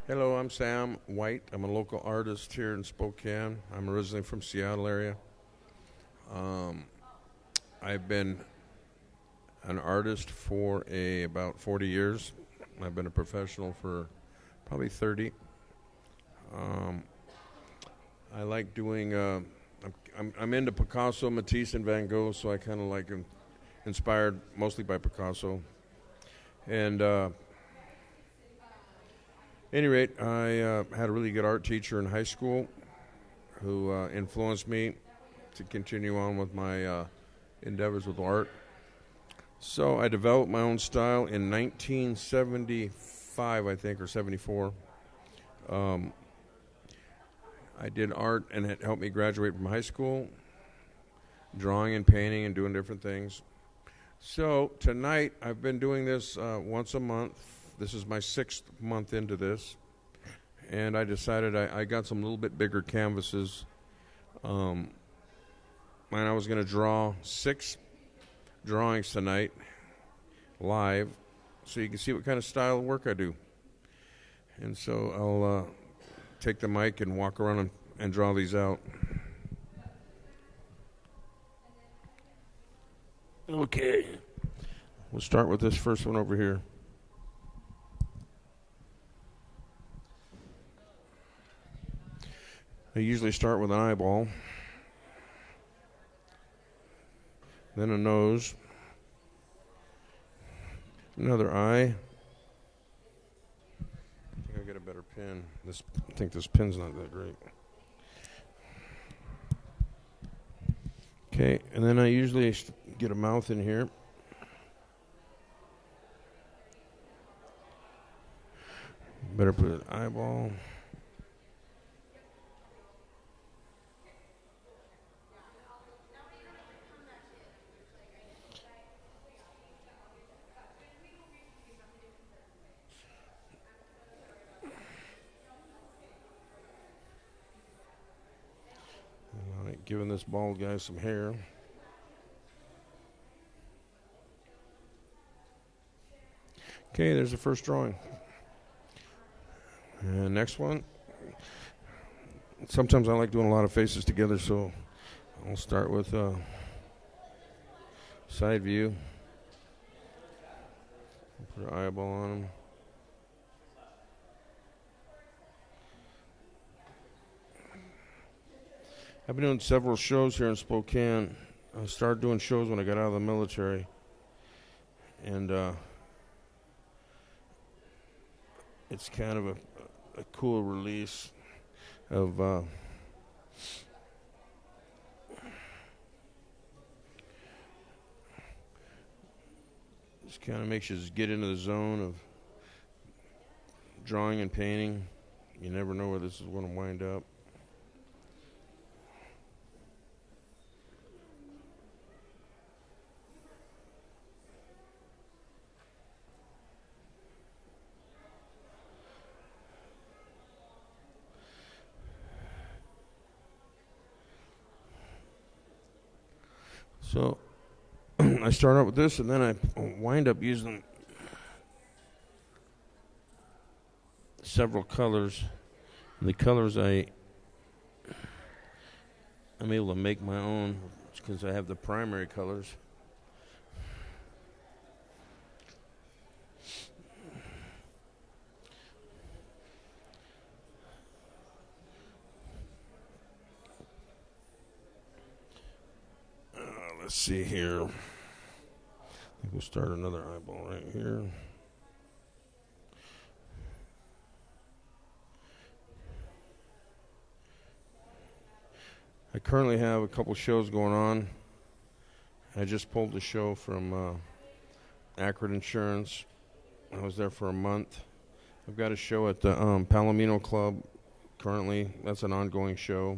Hello, I'm Sam White. I'm a local artist here in Spokane. I'm originally from Seattle area. I've been an artist for about 40 years. I've been a professional for probably 30. I like doing. I'm into Picasso, Matisse, and Van Gogh, so I kind of like inspired mostly by Picasso. And any rate, I had a really good art teacher in high school who influenced me to continue on with my endeavors with art. So I developed my own style in 1975, I think, or 74. I did art, and it helped me graduate from high school, drawing and painting and doing different things. So tonight, I've been doing this once a month. This is my 6th month into this, and I decided I got some little bit bigger canvases, and I was going to draw 6 drawings tonight live so you can see what kind of style of work I do. And so I'll take the mic and walk around and draw these out. Okay, we'll start with this first one over here. I usually start with an eyeball, then a nose, another eye. I think I'll get a better pen. I think this pen's not that great. Okay, and then I usually get a mouth in here. Better put an eyeball. Giving this bald guy some hair. Okay, there's the first drawing. And next one. Sometimes I like doing a lot of faces together, so I'll start with side view. Put an eyeball on him. I've been doing several shows here in Spokane. I started doing shows when I got out of the military. And it's kind of a cool release of just kind of makes you just get into the zone of drawing and painting. You never know where this is going to wind up. So I start out with this, and then I wind up using several colors. And the colors I'm able to make my own because I have the primary colors. Let's see here. I think we'll start another eyeball right here. I currently have a couple shows going on. I just pulled the show from Akron Insurance. I was there for a month. I've got a show at the Palomino Club currently. That's an ongoing show.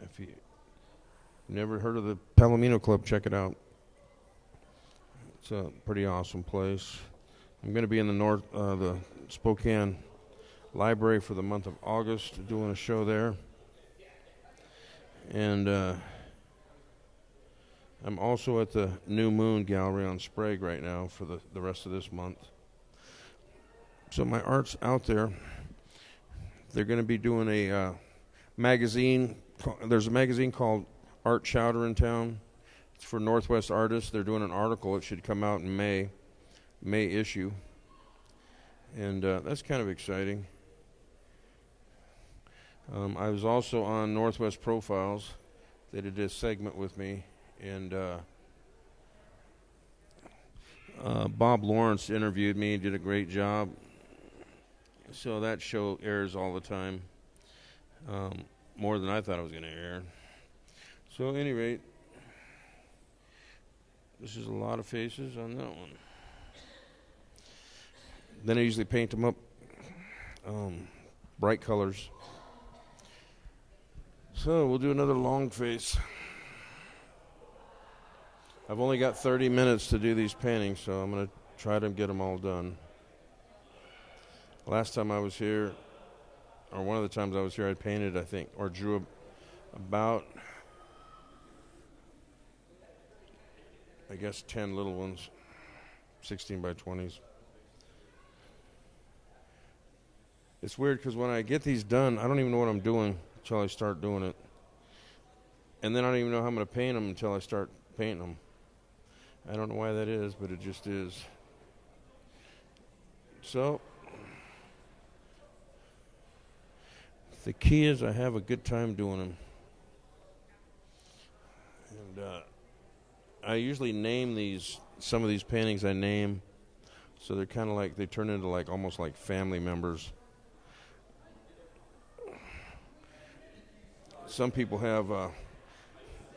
If you never heard of the Palomino Club, check it out. It's a pretty awesome place. I'm going to be in the Spokane Library for the month of August doing a show there. And I'm also at the New Moon Gallery on Sprague right now for the rest of this month. So my art's out there. They're going to be doing a magazine. There's a magazine called Art Chowder in town. It's for Northwest artists. They're doing an article. It should come out in May issue. And that's kind of exciting. I was also on Northwest Profiles. They did a segment with me. And Bob Lawrence interviewed me, did a great job. So that show airs all the time, more than I thought it was going to air. So at any rate, this is a lot of faces on that one. Then I usually paint them up bright colors. So we'll do another long face. I've only got 30 minutes to do these paintings, so I'm going to try to get them all done. Last time I was here, or one of the times I was here, I painted, I think, or drew about, I guess, 10 little ones, 16 by 20s. It's weird because when I get these done, I don't even know what I'm doing until I start doing it. And then I don't even know how I'm going to paint them until I start painting them. I don't know why that is, but it just is. So the key is I have a good time doing them. And I usually name some of these paintings I name, so they're kind of like, they turn into like almost like family members. Some people have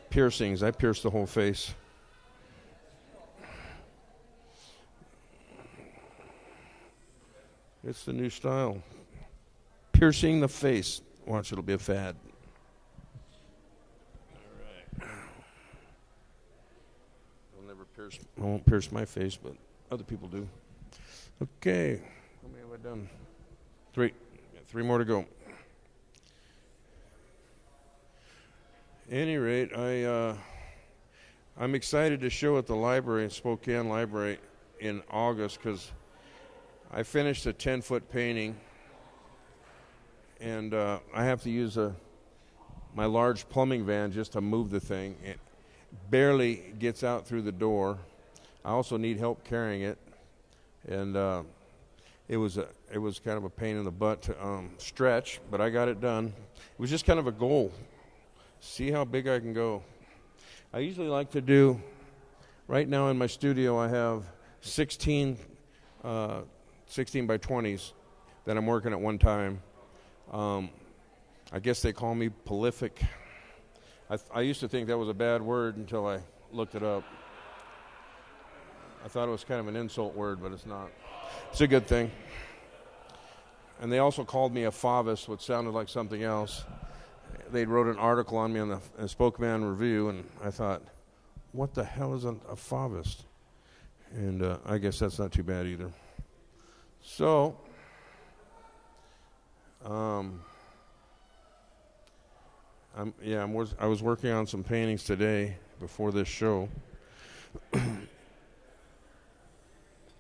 piercings. I pierce the whole face. It's the new style. Piercing the face. Watch, it'll be a fad. All right. I won't pierce my face, but other people do. Okay. How many have I done? 3. Got 3 more to go. At any rate, I'm excited to show at the library, Spokane Library, in August, because I finished a 10-foot painting, and I have to use my large plumbing van just to move the thing. It barely gets out through the door. I also need help carrying it, and it was kind of a pain in the butt to stretch, but I got it done. It was just kind of a goal. See how big I can go. I usually like to do, right now in my studio I have 16 by 20s that I'm working at one time. I guess they call me prolific. I used to think that was a bad word until I looked it up. I thought it was kind of an insult word, but it's not. It's a good thing. And they also called me a favist, which sounded like something else. They wrote an article on me in the Spokane Review, and I thought, what the hell is a favist? And I guess that's not too bad either. So, I was working on some paintings today before this show,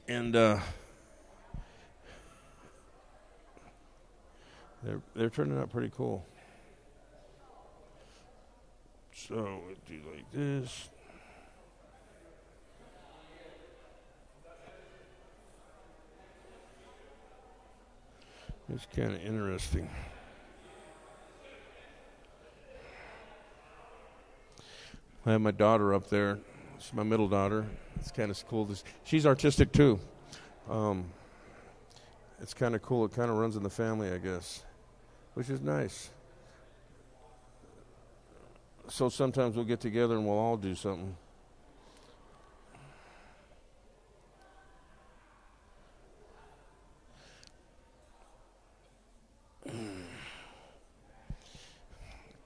and they're turning out pretty cool. So we do like this. It's kind of interesting. I have my daughter up there. She's my middle daughter. It's kind of cool. She's artistic too. It's kind of cool. It kind of runs in the family, I guess, which is nice. So sometimes we'll get together and we'll all do something.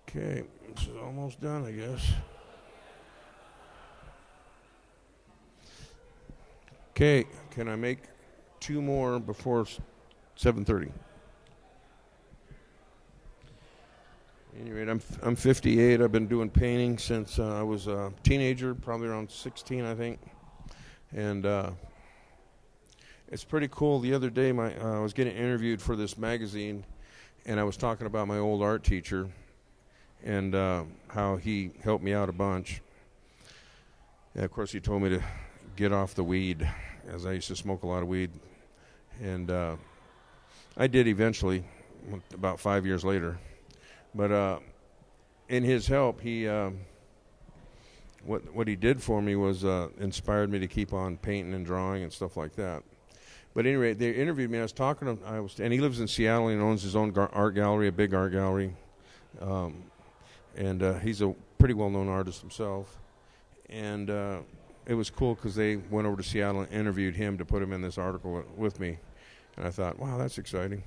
Okay, this is almost done, I guess. Okay, can I make 2 more before 7:30? Anyway, I'm 58. I've been doing painting since I was a teenager, probably around 16, I think. And It's pretty cool. The other day, I was getting interviewed for this magazine, and I was talking about my old art teacher and how he helped me out a bunch. And of course, he told me to get off the weed, as I used to smoke a lot of weed. And I did eventually, about 5 years later. But in his help, he what he did for me was inspired me to keep on painting and drawing and stuff like that. But anyway, they interviewed me. I was talking to him, and he lives in Seattle and owns his own art gallery, a big art gallery. And he's a pretty well-known artist himself. And it was cool because they went over to Seattle and interviewed him to put him in this article with me. And I thought, wow, that's exciting.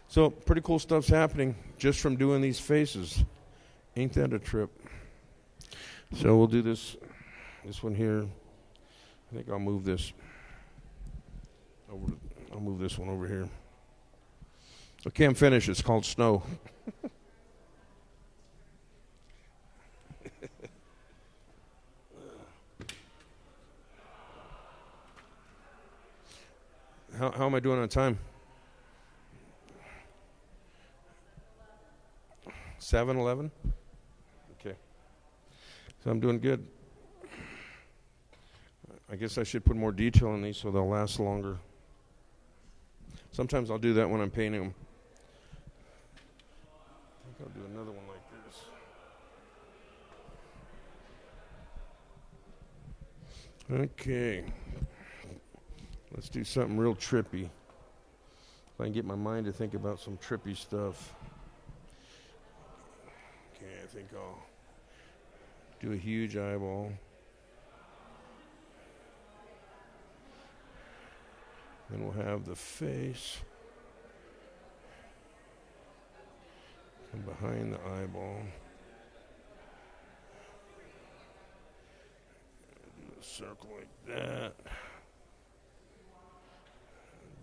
So pretty cool stuff's happening just from doing these faces. Ain't that a trip? So we'll do this one here. I think I'll move this over. I'll move this one over here. Okay, I'm finished. It's called Snow. How am I doing on time? 7:11? Okay. So I'm doing good. I guess I should put more detail in these so they'll last longer. Sometimes I'll do that when I'm painting them. I think I'll do another one like this. Okay. Let's do something real trippy. If I can get my mind to think about some trippy stuff. Okay, I think I'll do a huge eyeball. Then we'll have the face come behind the eyeball. Do a circle like that.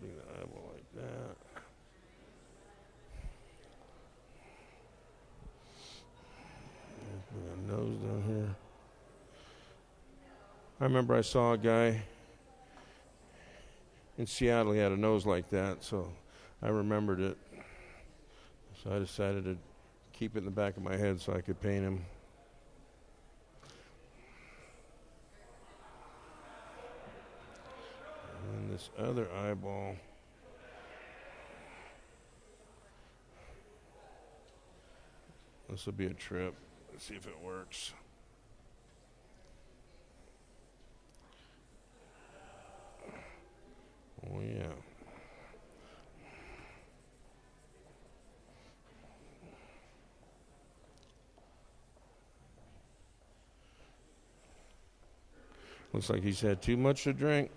Bring the eyeball like that. Bring the nose down here. I remember I saw a guy in Seattle. He had a nose like that, so I remembered it. So I decided to keep it in the back of my head so I could paint him. And this other eyeball, this will be a trip. Let's see if it works. Oh yeah. Looks like he's had too much to drink.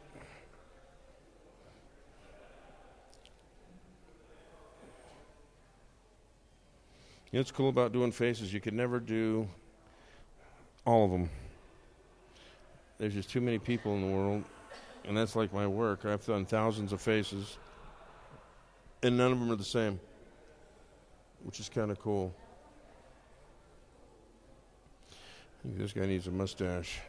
You know what's cool about doing faces? You could never do all of them. There's just too many people in the world, and that's like my work. I've done thousands of faces, and none of them are the same, which is kind of cool. I think this guy needs a mustache.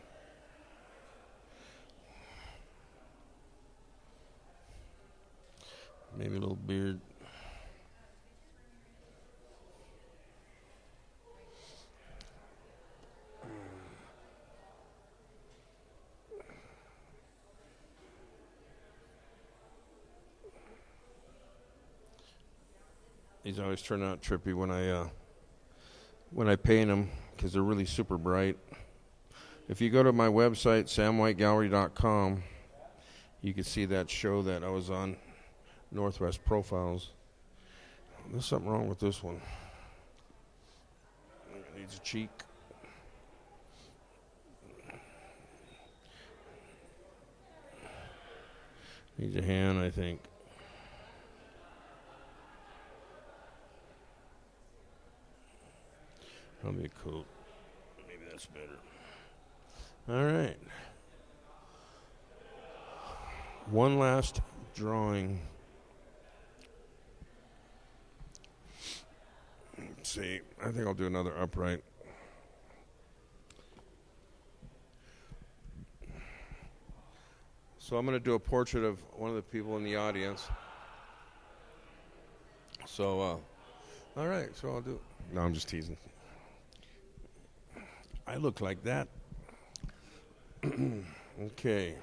Maybe a little beard. These always turn out trippy when I paint them because they're really super bright. If you go to my website, samwhitegallery.com, you can see that show that I was on, Northwest Profiles. There's something wrong with this one. It needs a cheek. Needs a hand, I think. Probably a coat. Maybe that's better. All right. One last drawing. Let's see. I think I'll do another upright. So I'm going to do a portrait of one of the people in the audience. So, all right, so I'll do. No, I'm just teasing. I look like that. Okay.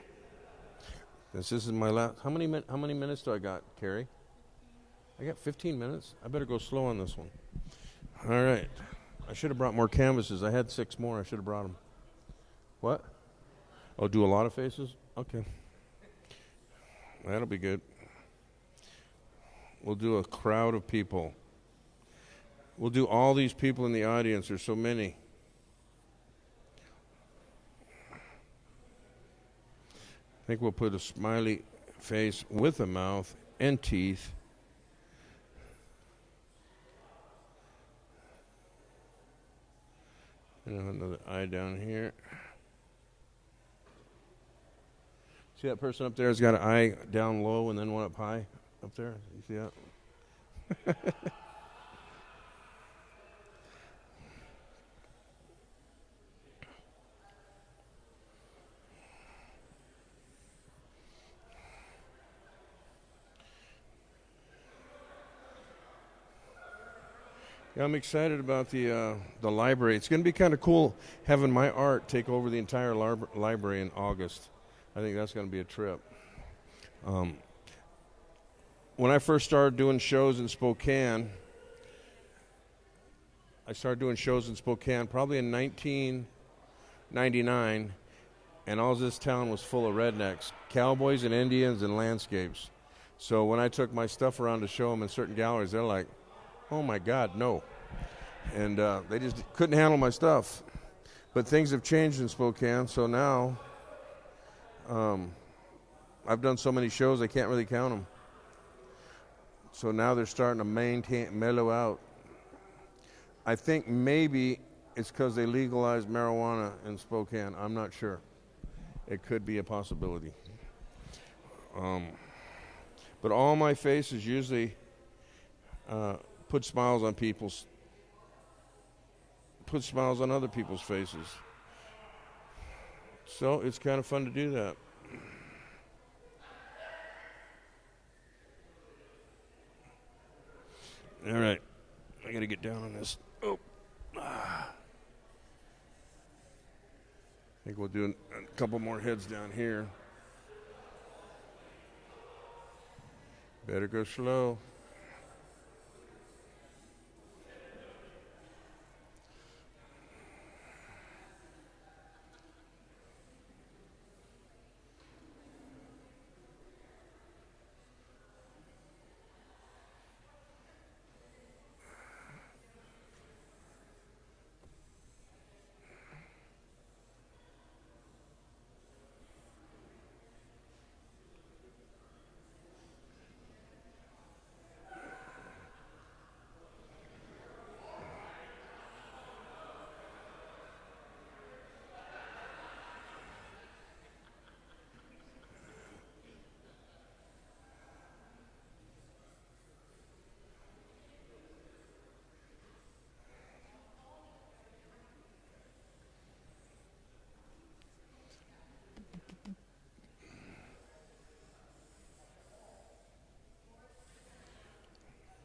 This is my last. How many minutes do I got, Carrie? I got 15 minutes. I better go slow on this one. All right. I should have brought more canvases. I had 6 more. I should have brought them. What? Oh, do a lot of faces? Okay. That'll be good. We'll do a crowd of people. We'll do all these people in the audience. There's so many. I think we'll put a smiley face with a mouth and teeth. And another eye down here. See that person up there has got an eye down low and then one up high up there? You see that? Yeah, I'm excited about the library. It's going to be kind of cool having my art take over the entire library in August. I think that's going to be a trip. When I first started doing shows in Spokane, probably in 1999, and all this town was full of rednecks, cowboys and Indians and landscapes. So when I took my stuff around to show them in certain galleries, they're like, oh my God, no. And they just couldn't handle my stuff. But things have changed in Spokane, so now I've done so many shows I can't really count them. So now they're starting to mellow out. I think maybe it's because they legalized marijuana in Spokane. I'm not sure. It could be a possibility. But all my faces usually put smiles on other people's faces. So it's kind of fun to do that. All right. I got to get down on this. Oh. I think we'll do a couple more heads down here. Better go slow.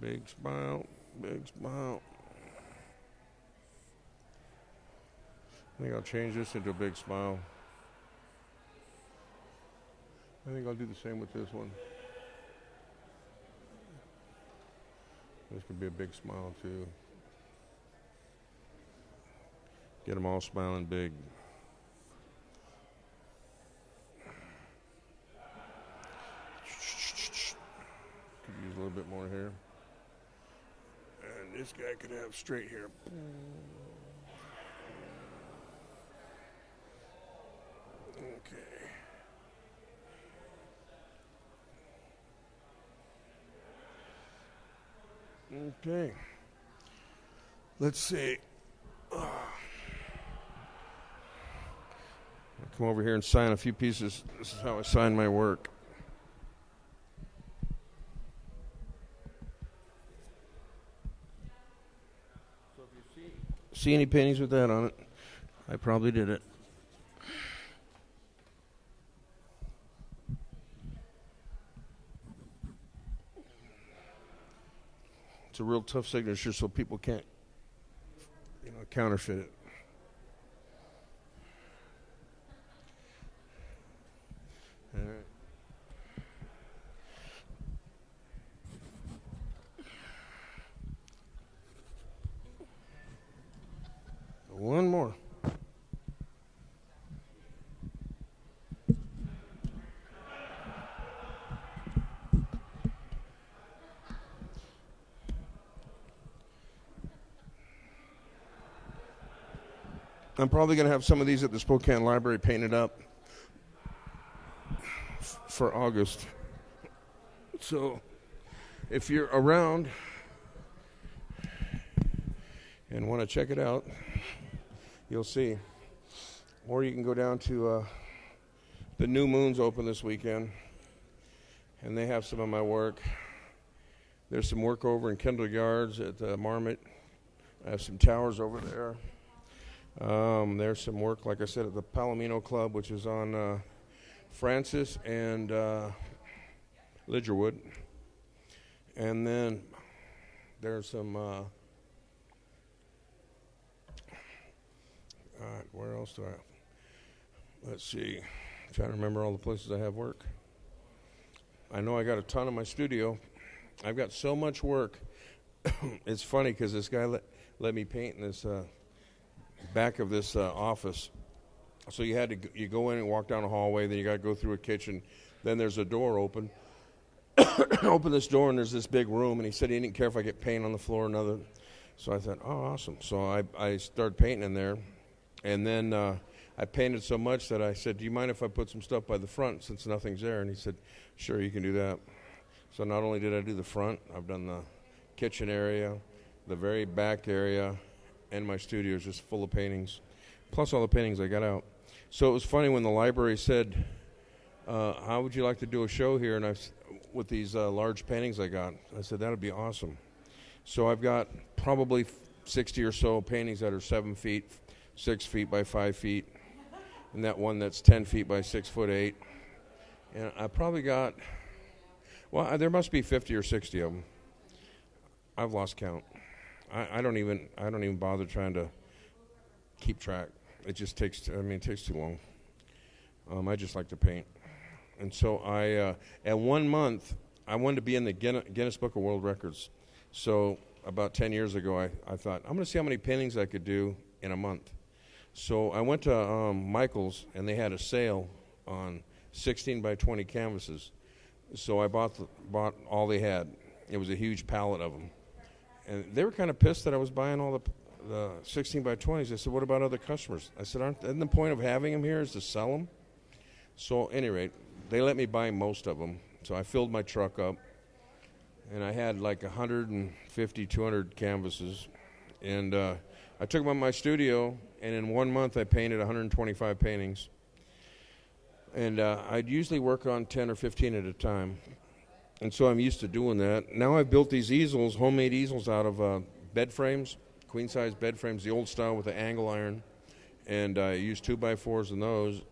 Big smile, big smile. I think I'll change this into a big smile. I think I'll do the same with this one. This could be a big smile too. Get them all smiling big. Could use a little bit more hair. And this guy could have straight hair. Okay. Okay. Let's see. I'll come over here and sign a few pieces. This is how I sign my work. So if you see any paintings with that on it, I probably did it. It's a real tough signature, so people can't, counterfeit it. All right. One more. I'm probably going to have some of these at the Spokane Library painted up for August. So if you're around and want to check it out, you'll see. Or you can go down to the New Moon's open this weekend, and they have some of my work. There's some work over in Kendall Yards at Marmot. I have some towers over there. There's some work, like I said, at the Palomino Club, which is on Francis and Lidgerwood. And then there's some, where else do I, let's see, I'm trying to remember all the places I have work. I know I got a ton in my studio. I've got so much work. It's funny because this guy let me paint in this back of this office. So you go in and walk down a hallway, then you got to go through a kitchen, then there's a door open. Open this door and there's this big room, and he said he didn't care if I get paint on the floor or another. So I thought, oh, awesome. So I started painting in there, and then I painted so much that I said, do you mind if I put some stuff by the front since nothing's there? And he said, sure, you can do that. So not only did I do the front, I've done the kitchen area, the very back area, and my studio is just full of paintings, plus all the paintings I got out. So it was funny when the library said, how would you like to do a show here? And with these large paintings I got, I said, that would be awesome. So I've got probably 60 or so paintings that are 7 feet, 6 feet by 5 feet, and that one that's 10 feet by 6'8". And I probably got, there must be 50 or 60 of them. I've lost count. I don't even bother trying to keep track. It just takes too long. I just like to paint. And so at 1 month, I wanted to be in the Guinness Book of World Records. So about 10 years ago, I thought, I'm going to see how many paintings I could do in a month. So I went to Michael's, and they had a sale on 16 by 20 canvases. So I bought all they had. It was a huge pallet of them. And they were kind of pissed that I was buying all the 16 by 20s. They said, what about other customers? I said, isn't the point of having them here is to sell them? So at any rate, they let me buy most of them. So I filled my truck up, and I had like 150, 200 canvases. And I took them out of my studio, and in 1 month I painted 125 paintings. And I'd usually work on 10 or 15 at a time. And so I'm used to doing that. Now I've built these easels, homemade easels out of bed frames, queen-size bed frames, the old style with the angle iron. And I use 2x4s in those.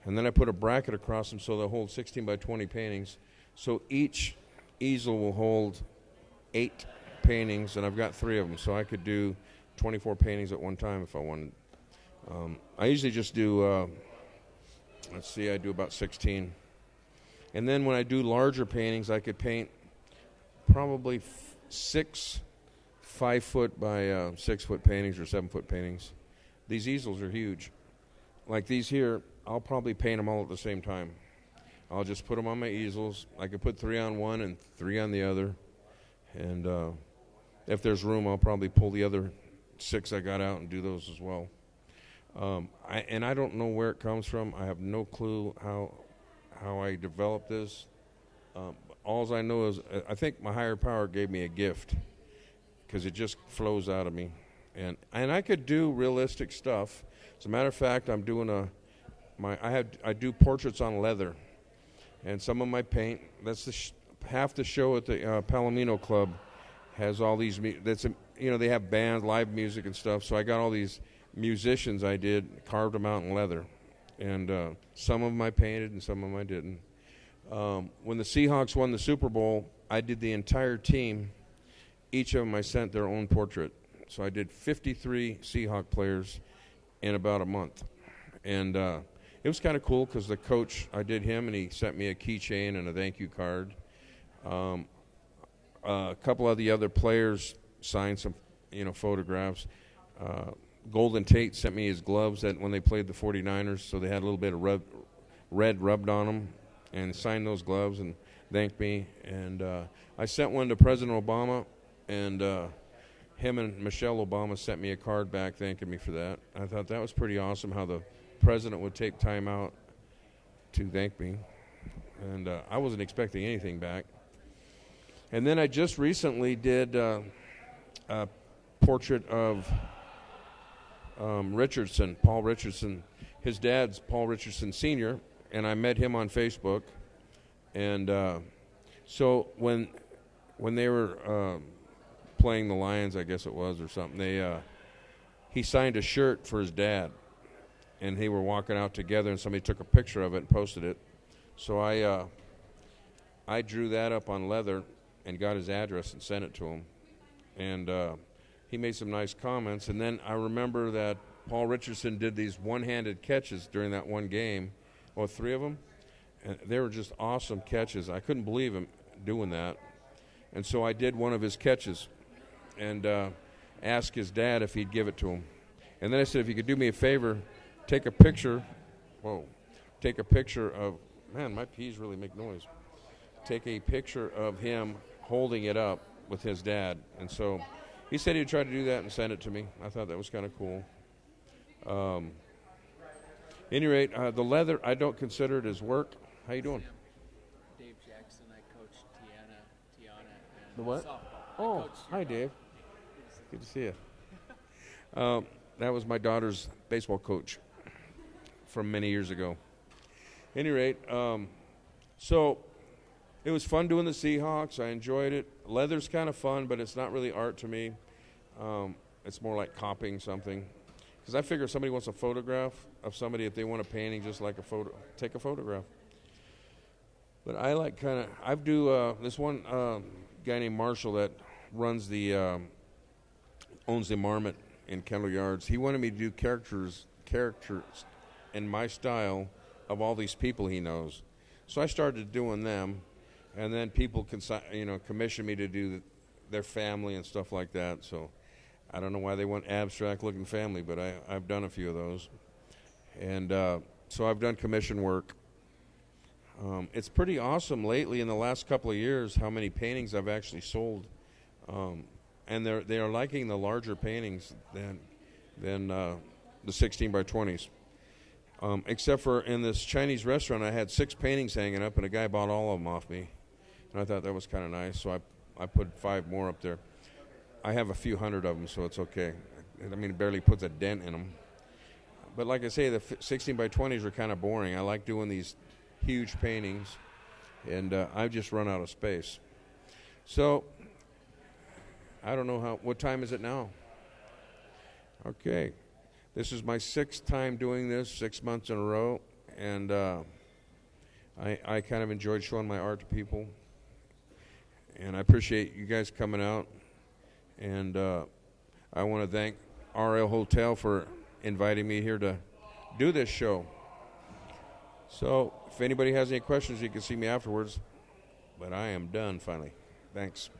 And then I put a bracket across them so they'll hold 16 by 20 paintings. So each easel will hold 8 paintings, and I've got 3 of them. So I could do 24 paintings at one time if I wanted. I usually just do, I do about 16. And then when I do larger paintings, I could paint probably 6 5-foot by 6-foot paintings or 7-foot paintings. These easels are huge. Like these here, I'll probably paint them all at the same time. I'll just put them on my easels. I could put 3 on one and 3 on the other. And if there's room, I'll probably pull the other 6 I got out and do those as well. I don't know where it comes from. I have no clue how I developed this. All I know is I think my higher power gave me a gift because it just flows out of me. And I could do realistic stuff. As a matter of fact, I'm doing I do portraits on leather. And some of my paint, that's half the show at the Palomino Club has all these, they have bands, live music and stuff. So I got all these musicians carved them out in leather. And some of them I painted and some of them I didn't. When the Seahawks won the Super Bowl, I did the entire team each of them I sent their own portrait. So I did 53 Seahawk players in about a month. And it was kind of cool because the coach, I did him, and he sent me a keychain and a thank you card. A couple of the other players signed some, photographs. Golden Tate sent me his gloves that when they played the 49ers, so they had a little bit of red rubbed on them, and signed those gloves and thanked me. And I sent one to President Obama, and him and Michelle Obama sent me a card back thanking me for that. I thought that was pretty awesome how the president would take time out to thank me. And I wasn't expecting anything back. And then I just recently did a portrait of Richardson, Paul Richardson. His dad's Paul Richardson Sr., and I met him on Facebook. And so when they were playing the Lions, I guess it was, or something, he signed a shirt for his dad. And they were walking out together, and somebody took a picture of it and posted it. So I drew that up on leather and got his address and sent it to him. And he made some nice comments. And then I remember that Paul Richardson did these one-handed catches during that one game, or 3 of them. And they were just awesome catches. I couldn't believe him doing that. And so I did one of his catches and asked his dad if he'd give it to him. And then I said, if you could do me a favor, take a picture. Take a picture of, man, my peas really make noise. Take a picture of him holding it up with his dad. And so he said he'd try to do that and send it to me. I thought that was kind of cool. Any rate, the leather, I don't consider it as work. How you doing? Dave Jackson. I coached Tiana, and The what? softball. Oh, hi, Dave. Good to see you. That was my daughter's baseball coach from many years ago. Any rate, so it was fun doing the Seahawks. I enjoyed it. Leather's kind of fun, but it's not really art to me. It's more like copying something. Because I figure if somebody wants a photograph of somebody, if they want a painting, just like a photo, take a photograph. But I like I do this one guy named Marshall that runs owns the Marmot in Kendall Yards. He wanted me to do characters in my style of all these people he knows. So I started doing them, and then people commission me to do their family and stuff like that. So I don't know why they want abstract-looking family, but I've done a few of those. And so I've done commission work. It's pretty awesome lately in the last couple of years how many paintings I've actually sold. And they are liking the larger paintings than the 16 by 20s. Except for in this Chinese restaurant, I had 6 paintings hanging up, and a guy bought all of them off me. And I thought that was kind of nice, so I put 5 more up there. I have a few hundred of them, so it's okay. I mean, it barely puts a dent in them. But like I say, the 16 by 20s are kind of boring. I like doing these huge paintings, and I've just run out of space. So I don't know what time is it now? Okay. This is my 6th time doing this, 6 months in a row, and I kind of enjoyed showing my art to people. And I appreciate you guys coming out. And I want to thank RL Hotel for inviting me here to do this show. So if anybody has any questions, you can see me afterwards. But I am done finally. Thanks.